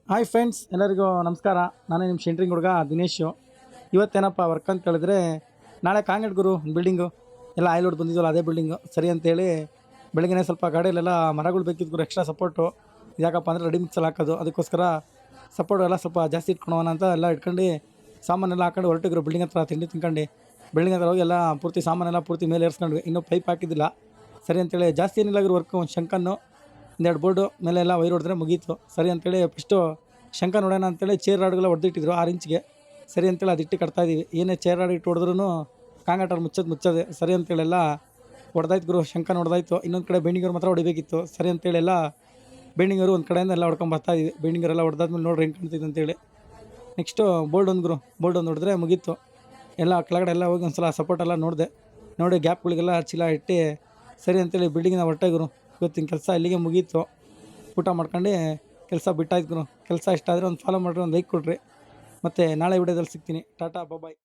Hi friends, ಎಲ್ಲರಿಗೂ ನಮಸ್ಕಾರ. ನಾನು ನಿಮ್ಮ ಸೆಂಟ್ರಿಂಗ್ ಹುಡುಗ ದಿನೇಶು. ಇವತ್ತೇನಪ್ಪ ವರ್ಕ್ ಅಂತ ಹೇಳಿದ್ರೆ, ನಾಳೆ ಕಾಂಗ್ರೆಟ್ ಗುರು ಬಿಲ್ಡಿಂಗು ಎಲ್ಲ ಆಯಿಲ್ ರೋಡ್ ಬಂದಿದ್ದಲ್ಲ, ಅದೇ ಬಿಲ್ಡಿಂಗು ಸರಿ ಅಂತೇಳಿ ಬೆಳಗ್ಗೆ ಸ್ವಲ್ಪ ಗಾಡಿಯಲ್ಲೆಲ್ಲ ಮರಗಳು ಬೇಕಿತ್ತು ಗುರು, ಎಕ್ಸ್ಟ್ರಾ ಸಪೋರ್ಟು. ಯಾಕಪ್ಪ ಅಂದರೆ ರೆಡಿ ಮಿಕ್ಸಲ್ಲಿ ಹಾಕೋದು, ಅದಕ್ಕೋಸ್ಕರ ಸಪೋರ್ಟ್ ಎಲ್ಲ ಸ್ವಲ್ಪ ಜಾಸ್ತಿ ಇಟ್ಕೊಳೋಣ ಅಂತ ಎಲ್ಲ ಇಟ್ಕೊಂಡು ಸಾಮಾನೆಲ್ಲ ಹಾಕೊಂಡು ಹೊರಟಿದ್ರು ಬಿಲ್ಡಿಂಗ್ ಹತ್ರ. ತಿಂಡಿ ತಿನ್ಕೊಂಡು ಬಿಲ್ಡಿಂಗ್ ಹತ್ರ ಹೋಗಿ ಎಲ್ಲ ಪೂರ್ತಿ ಸಾಮಾನೆಲ್ಲ ಪೂರ್ತಿ ಮೇಲೆ ಏರ್ಸ್ಕೊಂಡ್ವಿ. ಇನ್ನೂ ಪೈಪ್ ಹಾಕಿದ್ದಿಲ್ಲ. ಸರಿ ಅಂತೇಳಿ ಜಾಸ್ತಿ ಏನಿಲ್ಲ ಗುರು ವರ್ಕು. ಒಂದು ಶಂಕನ್ನು ಒಂದೆರಡು ಬೋರ್ಡು ಮೇಲೆ ಎಲ್ಲ ವೈರ್ ಹೊಡೆದ್ರೆ ಮುಗೀತು. ಸರಿ ಅಂತೇಳಿ ಫಸ್ಟು ಶಂಕ ನೋಡೋಣ ಅಂತೇಳಿ ಚೇರ್ ರಾಡ್ಗೆಲ್ಲ ಹೊಡೆದಿಟ್ಟಿದ್ರು 6 ಇಂಚಿಗೆ. ಸರಿ ಅಂತೇಳಿ ಅದು ಇಟ್ಟು ಕಟ್ತಾಯಿದ್ದೀವಿ. ಏನೇ ಚೇರ್ ರಾಡ್ ಇಟ್ಟು ಹೊಡೆದ್ರೂ ಕಾಂಕ್ರೀಟಲ್ಲಿ ಮುಚ್ಚೋದೆ. ಸರಿ ಅಂತೇಳೆಲ್ಲ ಹೊಡೆದಾಯ್ತು ಗುರು, ಶಂಕ ಹೊಡೆದಾಯ್ತು. ಇನ್ನೊಂದು ಕಡೆ ಬೆಂಡಿಂಗರು ಮಾತ್ರ ಹೊಡಿಬೇಕಿತ್ತು. ಸರಿ ಅಂತೇಳಿ ಎಲ್ಲ ಬೆಂಡಿಂಗರು ಒಂದು ಕಡೆಯಿಂದ ಎಲ್ಲ ಹೊಡ್ಕೊಂಡು ಬರ್ತಾಯಿದ್ವಿ. ಬೆಂಡಿಂಗರೆಲ್ಲ ಹೊಡೆದಾದ್ಮೇಲೆ ನೋಡ್ರಿ ಹೆಂಗೆ ಕಾಣ್ತಿದ್ದು ಅಂತೇಳಿ. ನೆಕ್ಸ್ಟು ಬೋಲ್ಡ್ ಒಂದು ಗುರು, ಬೋಲ್ಡ್ ಒಂದು ಹೊಡೆದ್ರೆ ಮುಗೀತು. ಎಲ್ಲ ಕೆಳಗಡೆ ಎಲ್ಲ ಹೋಗಿ ಒಂದು ಸಲ ಸಪೋರ್ಟೆಲ್ಲ ನೋಡಿ ಗ್ಯಾಪ್ಗಳಿಗೆಲ್ಲ ಚೀಲ ಇಟ್ಟು ಸರಿ ಅಂತೇಳಿ ಬಿಲ್ಡಿಂಗಿನ ಹೊರಟೆ ಗುರು. ಇವತ್ತಿನ ಕೆಲಸ ಇಲ್ಲಿಗೆ ಮುಗೀತು. ಊಟ ಮಾಡ್ಕೊಂಡು ಕೆಲಸ ಬಿಟ್ಟಾಯ್ತು ಗುರು. ಕೆಲಸ ಇಷ್ಟ ಆದರೆ ಒಂದು ಫಾಲೋ ಮಾಡಿರಿ, ಒಂದು ಲೈಕ್ ಕೊಡಿರಿ. ಮತ್ತು ನಾಳೆ ವಿಡಿಯೋದಲ್ಲಿ ಸಿಗ್ತೀನಿ. ಟಾಟಾ ಬಾಯ್.